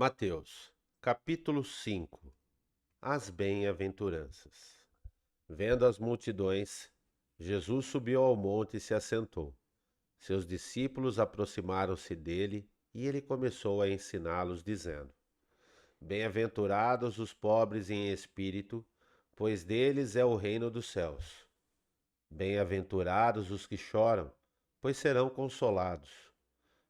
Mateus, capítulo 5. As bem-aventuranças. Vendo as multidões, Jesus subiu ao monte e se assentou. Seus discípulos aproximaram-se dele e ele começou a ensiná-los, dizendo: Bem-aventurados os pobres em espírito, pois deles é o reino dos céus. Bem-aventurados os que choram, pois serão consolados.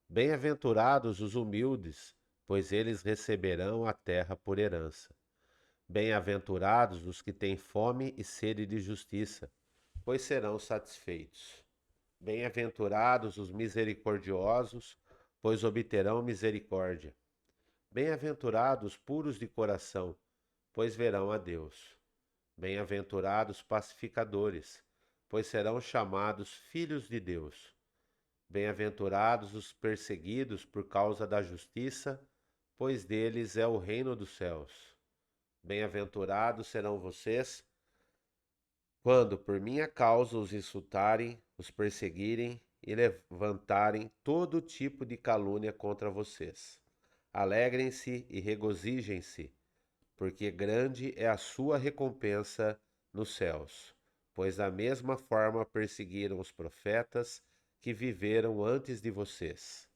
Bem-aventurados os humildes, pois eles receberão a terra por herança. Bem-aventurados os que têm fome e sede de justiça, pois serão satisfeitos. Bem-aventurados os misericordiosos, pois obterão misericórdia. Bem-aventurados puros de coração, pois verão a Deus. Bem-aventurados pacificadores, pois serão chamados filhos de Deus. Bem-aventurados os perseguidos por causa da justiça, pois deles é o reino dos céus. Bem-aventurados serão vocês quando por minha causa os insultarem, os perseguirem e levantarem todo tipo de calúnia contra vocês. Alegrem-se e regozijem-se, porque grande é a sua recompensa nos céus, pois da mesma forma perseguiram os profetas que viveram antes de vocês,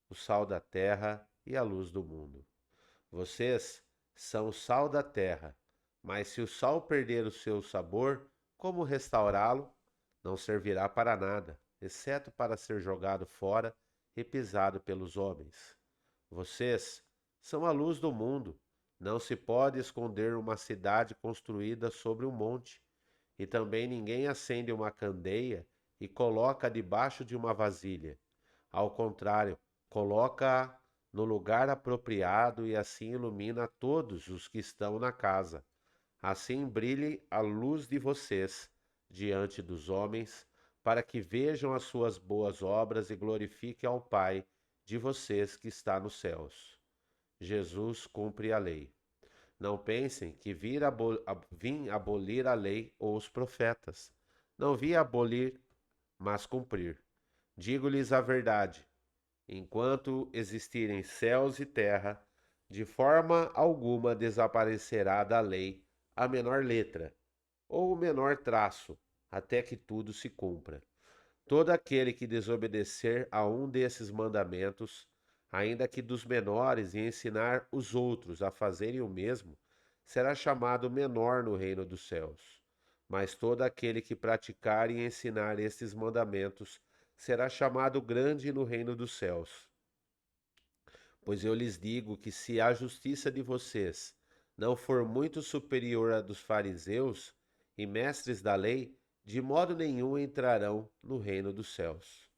o sal da terra e a luz do mundo. Vocês são o sal da terra, mas se o sal perder o seu sabor, como restaurá-lo? Não servirá para nada, exceto para ser jogado fora e pisado pelos homens. Vocês são a luz do mundo. Não se pode esconder uma cidade construída sobre um monte, e também ninguém acende uma candeia e coloca debaixo de uma vasilha. Ao contrário, coloca-a no lugar apropriado e assim ilumina todos os que estão na casa. Assim brilhe a luz de vocês diante dos homens, para que vejam as suas boas obras e glorifiquem ao Pai de vocês que está nos céus. Jesus cumpre a lei. Não pensem que vim abolir a lei ou os profetas. Não vim abolir, mas cumprir. Digo-lhes a verdade: enquanto existirem céus e terra, de forma alguma desaparecerá da lei a menor letra ou o menor traço, até que tudo se cumpra. Todo aquele que desobedecer a um desses mandamentos, ainda que dos menores, e ensinar os outros a fazerem o mesmo, será chamado menor no reino dos céus. Mas todo aquele que praticar e ensinar estes mandamentos será chamado grande no reino dos céus. Pois eu lhes digo que se a justiça de vocês não for muito superior à dos fariseus e mestres da lei, de modo nenhum entrarão no reino dos céus.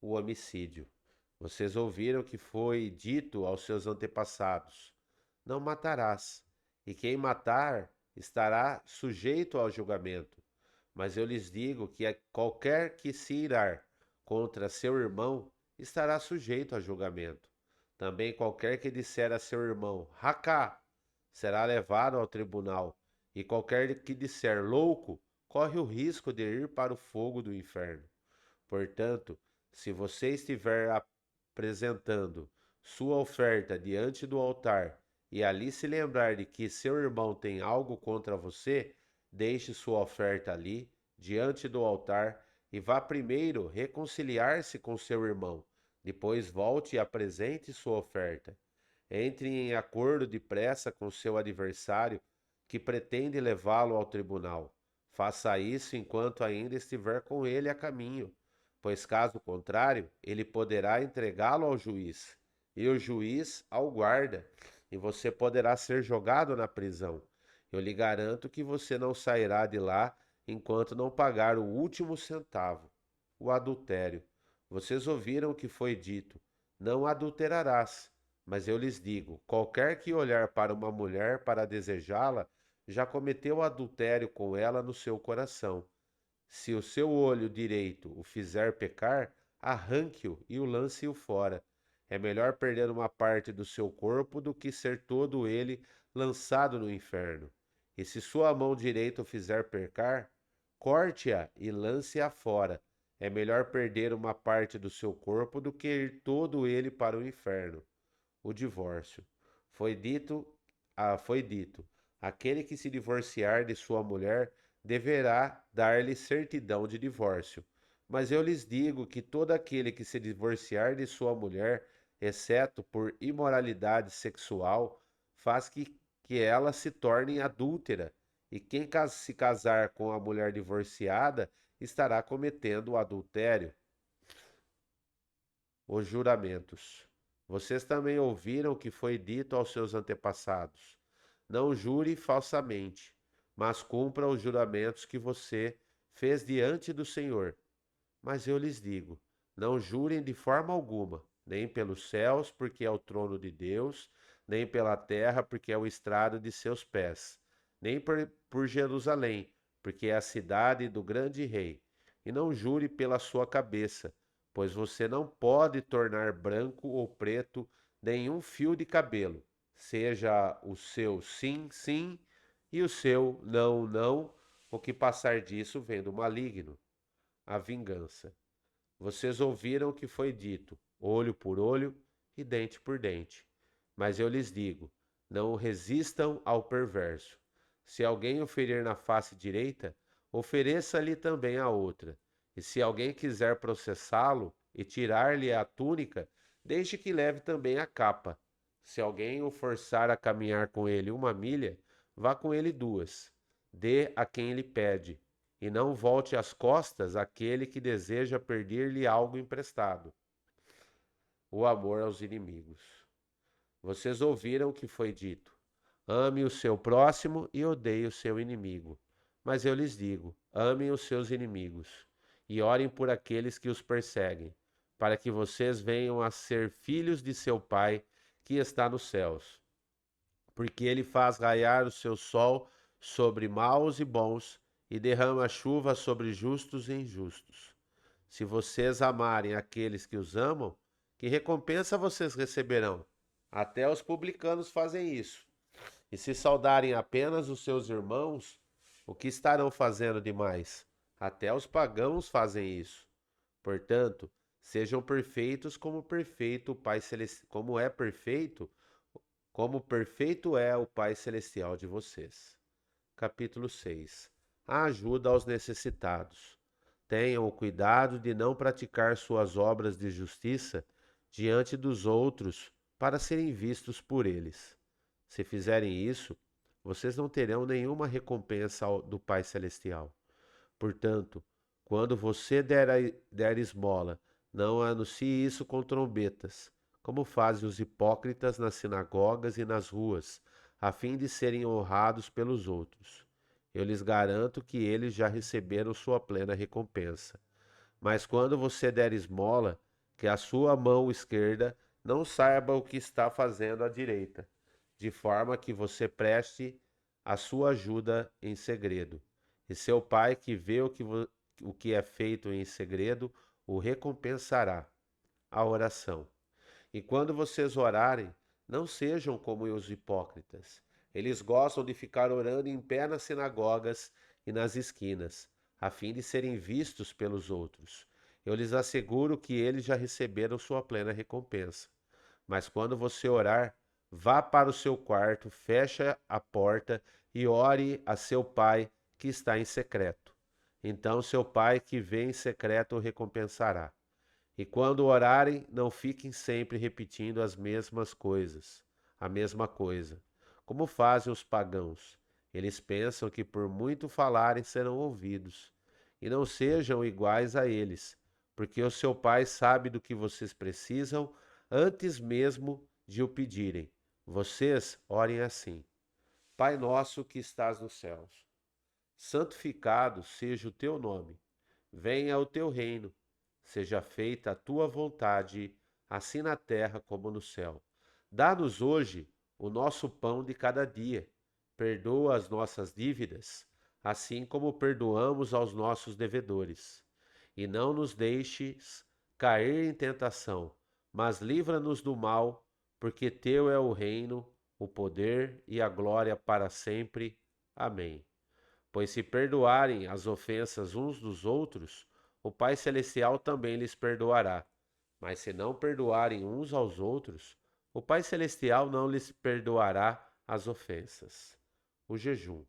O homicídio. Vocês ouviram que foi dito aos seus antepassados: não matarás, e quem matar estará sujeito ao julgamento. Mas eu lhes digo que qualquer que se irar contra seu irmão estará sujeito a julgamento. Também qualquer que disser a seu irmão, Racá, será levado ao tribunal, e qualquer que disser louco, corre o risco de ir para o fogo do inferno. Portanto, se você estiver apresentando sua oferta diante do altar e ali se lembrar de que seu irmão tem algo contra você, deixe sua oferta ali, diante do altar, e vá primeiro reconciliar-se com seu irmão. Depois volte e apresente sua oferta. Entre em acordo depressa com seu adversário que pretende levá-lo ao tribunal. Faça isso enquanto ainda estiver com ele a caminho, pois caso contrário, ele poderá entregá-lo ao juiz, e o juiz ao guarda, e você poderá ser jogado na prisão. Eu lhe garanto que você não sairá de lá enquanto não pagar o último centavo. O adultério. Vocês ouviram o que foi dito: não adulterarás. Mas eu lhes digo: qualquer que olhar para uma mulher para desejá-la, já cometeu adultério com ela no seu coração. Se o seu olho direito o fizer pecar, arranque-o e o lance-o fora. É melhor perder uma parte do seu corpo do que ser todo ele lançado no inferno. E se sua mão direita o fizer pecar, corte-a e lance-a fora. É melhor perder uma parte do seu corpo do que ir todo ele para o inferno. O divórcio. Foi dito: aquele que se divorciar de sua mulher deverá dar-lhe certidão de divórcio. Mas eu lhes digo que todo aquele que se divorciar de sua mulher, exceto por imoralidade sexual, faz que ela se torne adúltera. E quem se casar com a mulher divorciada estará cometendo o adultério. Os juramentos. Vocês também ouviram que foi dito aos seus antepassados: não jure falsamente, mas cumpra os juramentos que você fez diante do Senhor. Mas eu lhes digo: não jurem de forma alguma, nem pelos céus, porque é o trono de Deus, nem pela terra, porque é o estrado de seus pés, nem por Jerusalém, porque é a cidade do grande rei. E não jure pela sua cabeça, pois você não pode tornar branco ou preto nenhum fio de cabelo, seja o seu sim, sim, e o seu não, não, o que passar disso vem do maligno. A vingança. Vocês ouviram o que foi dito: olho por olho e dente por dente. Mas eu lhes digo: não resistam ao perverso. Se alguém o ferir na face direita, ofereça-lhe também a outra. E se alguém quiser processá-lo e tirar-lhe a túnica, deixe que leve também a capa. Se alguém o forçar a caminhar com ele 1 milha, vá com ele 2. Dê a quem lhe pede e não volte as costas àquele que deseja pedir-lhe algo emprestado. O amor aos inimigos. Vocês ouviram o que foi dito: ame o seu próximo e odeie o seu inimigo. Mas eu lhes digo: amem os seus inimigos e orem por aqueles que os perseguem, para que vocês venham a ser filhos de seu Pai que está nos céus. Porque ele faz raiar o seu sol sobre maus e bons e derrama chuva sobre justos e injustos. Se vocês amarem aqueles que os amam, que recompensa vocês receberão? Até os publicanos fazem isso. E se saudarem apenas os seus irmãos, o que estarão fazendo demais? Até os pagãos fazem isso. Portanto, sejam perfeitos como perfeito o Pai Celestial, como perfeito é o Pai Celestial de vocês. Capítulo 6. A ajuda aos necessitados. Tenham o cuidado de não praticar suas obras de justiça diante dos outros para serem vistos por eles. Se fizerem isso, vocês não terão nenhuma recompensa do Pai Celestial. Portanto, quando você der esmola, não anuncie isso com trombetas, como fazem os hipócritas nas sinagogas e nas ruas, a fim de serem honrados pelos outros. Eu lhes garanto que eles já receberam sua plena recompensa. Mas quando você der esmola, que a sua mão esquerda não saiba o que está fazendo a direita, de forma que você preste a sua ajuda em segredo. E seu pai, que vê o que é feito em segredo, o recompensará. A oração. E quando vocês orarem, não sejam como os hipócritas. Eles gostam de ficar orando em pé nas sinagogas e nas esquinas, a fim de serem vistos pelos outros. Eu lhes asseguro que eles já receberam sua plena recompensa. Mas quando você orar, vá para o seu quarto, feche a porta e ore a seu pai que está em secreto. Então seu pai que vê em secreto o recompensará. E quando orarem, não fiquem sempre repetindo a mesma coisa, como fazem os pagãos. Eles pensam que por muito falarem serão ouvidos. E não sejam iguais a eles, porque o seu Pai sabe do que vocês precisam antes mesmo de o pedirem. Vocês orem assim: Pai nosso que estás nos céus, santificado seja o teu nome. Venha o teu reino. Seja feita a tua vontade, assim na terra como no céu. Dá-nos hoje o nosso pão de cada dia. Perdoa as nossas dívidas, assim como perdoamos aos nossos devedores. E não nos deixes cair em tentação, mas livra-nos do mal, porque teu é o reino, o poder e a glória para sempre. Amém. Pois se perdoarem as ofensas uns dos outros, o Pai Celestial também lhes perdoará. Mas se não perdoarem uns aos outros, o Pai Celestial não lhes perdoará as ofensas. O jejum.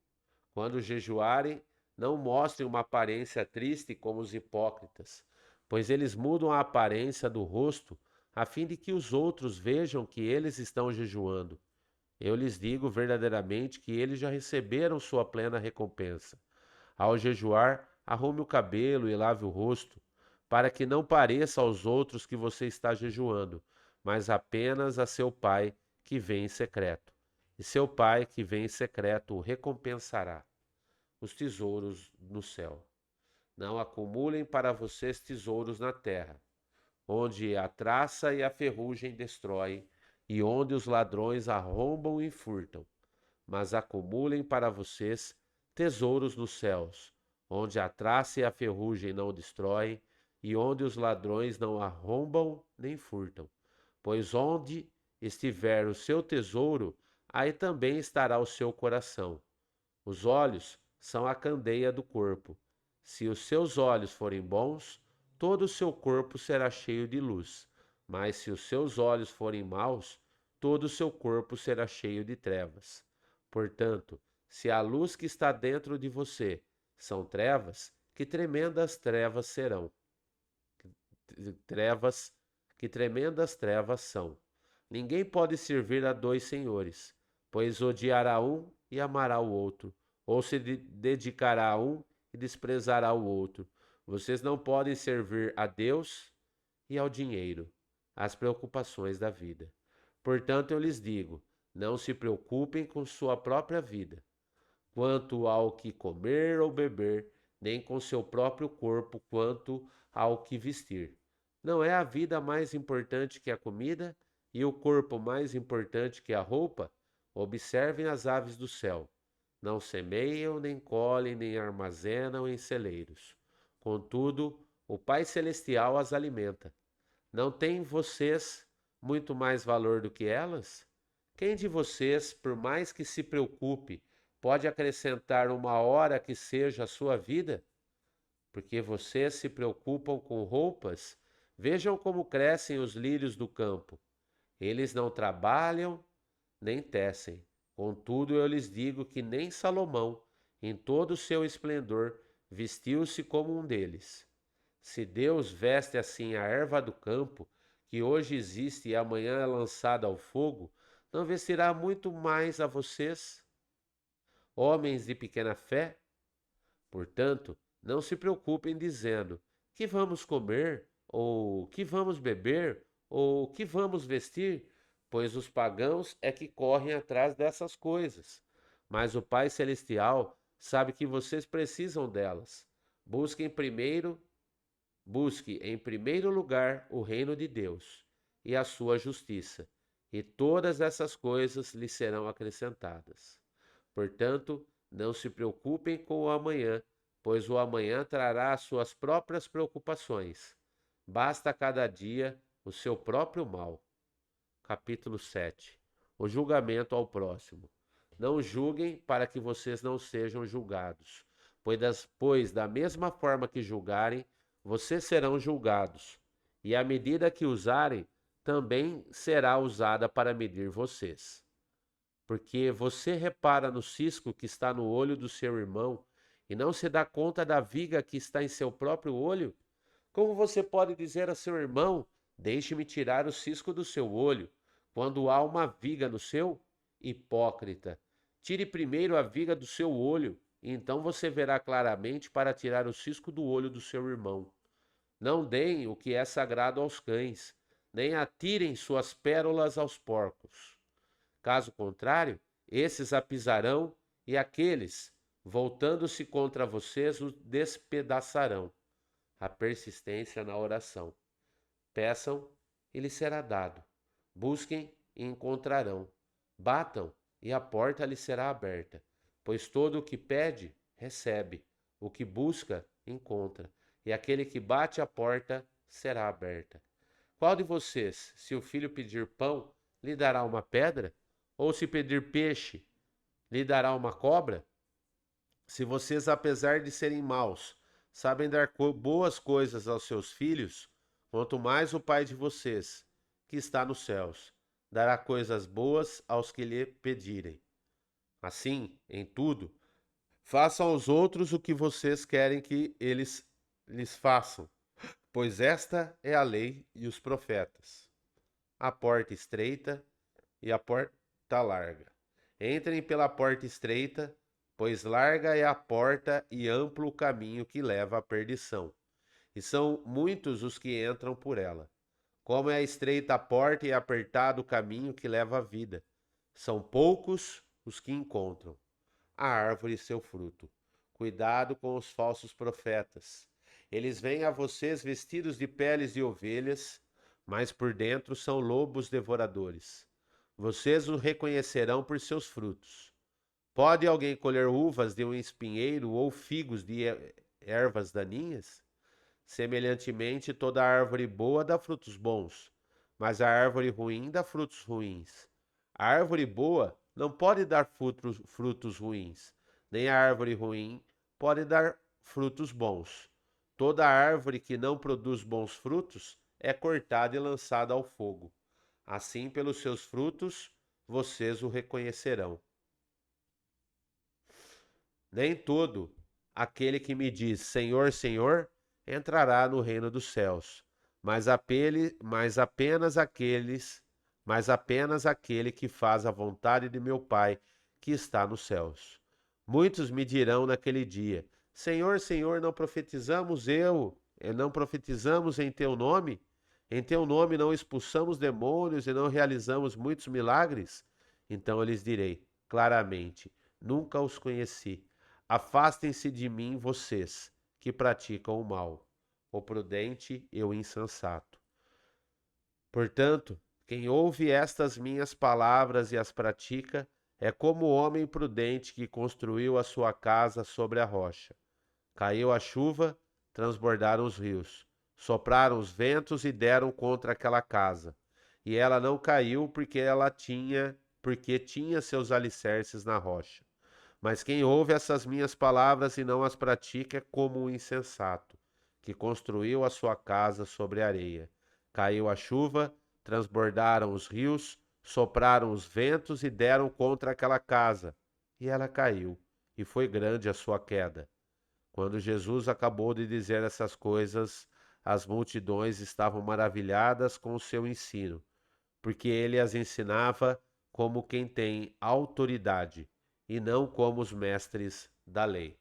Quando jejuarem, não mostrem uma aparência triste como os hipócritas, pois eles mudam a aparência do rosto a fim de que os outros vejam que eles estão jejuando. Eu lhes digo verdadeiramente que eles já receberam sua plena recompensa. Ao jejuar, arrume o cabelo e lave o rosto, para que não pareça aos outros que você está jejuando, mas apenas a seu pai que vem em secreto. E seu pai que vem em secreto o recompensará. Os tesouros no céu. Não acumulem para vocês tesouros na terra, onde a traça e a ferrugem destroem, e onde os ladrões arrombam e furtam. Mas acumulem para vocês tesouros nos céus, onde a traça e a ferrugem não destroem, e onde os ladrões não arrombam nem furtam. Pois onde estiver o seu tesouro, aí também estará o seu coração. Os olhos são a candeia do corpo. Se os seus olhos forem bons, todo o seu corpo será cheio de luz. Mas se os seus olhos forem maus, todo o seu corpo será cheio de trevas. Portanto, se a luz que está dentro de você são trevas, que tremendas trevas serão. Trevas, que tremendas trevas são. Ninguém pode servir a dois senhores, pois odiará um e amará o outro, ou se dedicará a um e desprezará o outro. Vocês não podem servir a Deus e ao dinheiro, às preocupações da vida. Portanto, eu lhes digo: não se preocupem com sua própria vida, quanto ao que comer ou beber, nem com seu próprio corpo, quanto ao que vestir. Não é a vida mais importante que a comida e o corpo mais importante que a roupa? Observem as aves do céu. Não semeiam, nem colhem, nem armazenam em celeiros. Contudo, o Pai Celestial as alimenta. Não têm vocês muito mais valor do que elas? Quem de vocês, por mais que se preocupe, pode acrescentar uma hora que seja a sua vida? Porque vocês se preocupam com roupas? Vejam como crescem os lírios do campo. Eles não trabalham nem tecem. Contudo, eu lhes digo que nem Salomão, em todo o seu esplendor, vestiu-se como um deles. Se Deus veste assim a erva do campo, que hoje existe e amanhã é lançada ao fogo, não vestirá muito mais a vocês, homens de pequena fé? Portanto, não se preocupem dizendo: que vamos comer, ou que vamos beber, ou que vamos vestir, pois os pagãos é que correm atrás dessas coisas. Mas o Pai Celestial sabe que vocês precisam delas. Busquem primeiro, busque em primeiro lugar o reino de Deus e a sua justiça, e todas essas coisas lhe serão acrescentadas. Portanto, não se preocupem com o amanhã, pois o amanhã trará as suas próprias preocupações. Basta a cada dia o seu próprio mal. Capítulo 7. O julgamento ao próximo. Não julguem para que vocês não sejam julgados, pois da mesma forma que julgarem, vocês serão julgados, e a medida que usarem também será usada para medir vocês. Porque você repara no cisco que está no olho do seu irmão e não se dá conta da viga que está em seu próprio olho? Como você pode dizer a seu irmão: deixe-me tirar o cisco do seu olho, quando há uma viga no seu? Hipócrita! Tire primeiro a viga do seu olho, e então você verá claramente para tirar o cisco do olho do seu irmão. Não deem o que é sagrado aos cães, nem atirem suas pérolas aos porcos. Caso contrário, esses a pisarão e aqueles, voltando-se contra vocês, o despedaçarão. A persistência na oração. Peçam e lhes será dado. Busquem e encontrarão. Batam e a porta lhes será aberta. Pois todo o que pede, recebe. O que busca, encontra. E aquele que bate a porta, será aberta. Qual de vocês, se o filho pedir pão, lhe dará uma pedra? Ou se pedir peixe, lhe dará uma cobra? Se vocês, apesar de serem maus, sabem dar boas coisas aos seus filhos, quanto mais o Pai de vocês, que está nos céus, dará coisas boas aos que lhe pedirem. Assim, em tudo, façam aos outros o que vocês querem que eles lhes façam, pois esta é a lei e os profetas. A porta estreita e a porta larga. Entrem pela porta estreita, pois larga é a porta e amplo o caminho que leva à perdição, e são muitos os que entram por ela. Como é estreita a porta e apertado o caminho que leva à vida, são poucos os que encontram. A árvore e seu fruto. Cuidado com os falsos profetas. Eles vêm a vocês vestidos de peles de ovelhas, mas por dentro são lobos devoradores. Vocês o reconhecerão por seus frutos. Pode alguém colher uvas de um espinheiro ou figos de ervas daninhas? Semelhantemente, toda árvore boa dá frutos bons, mas a árvore ruim dá frutos ruins. A árvore boa não pode dar frutos ruins, nem a árvore ruim pode dar frutos bons. Toda árvore que não produz bons frutos é cortada e lançada ao fogo. Assim, pelos seus frutos, vocês o reconhecerão. Nem todo aquele que me diz Senhor, Senhor, entrará no reino dos céus, mas apenas aquele que faz a vontade de meu Pai que está nos céus. Muitos me dirão naquele dia: Senhor, Senhor, não profetizamos em teu nome? Em teu nome não expulsamos demônios e não realizamos muitos milagres? Então eu lhes direi claramente: nunca os conheci. Afastem-se de mim, vocês que praticam o mal, o prudente e o insensato. Portanto, quem ouve estas minhas palavras e as pratica é como o homem prudente que construiu a sua casa sobre a rocha. Caiu a chuva, transbordaram os rios, sopraram os ventos e deram contra aquela casa. E ela não caiu porque tinha seus alicerces na rocha. Mas quem ouve essas minhas palavras e não as pratica é como um insensato, que construiu a sua casa sobre a areia. Caiu a chuva, transbordaram os rios, sopraram os ventos e deram contra aquela casa. E ela caiu, e foi grande a sua queda. Quando Jesus acabou de dizer essas coisas, as multidões estavam maravilhadas com o seu ensino, porque ele as ensinava como quem tem autoridade e não como os mestres da lei.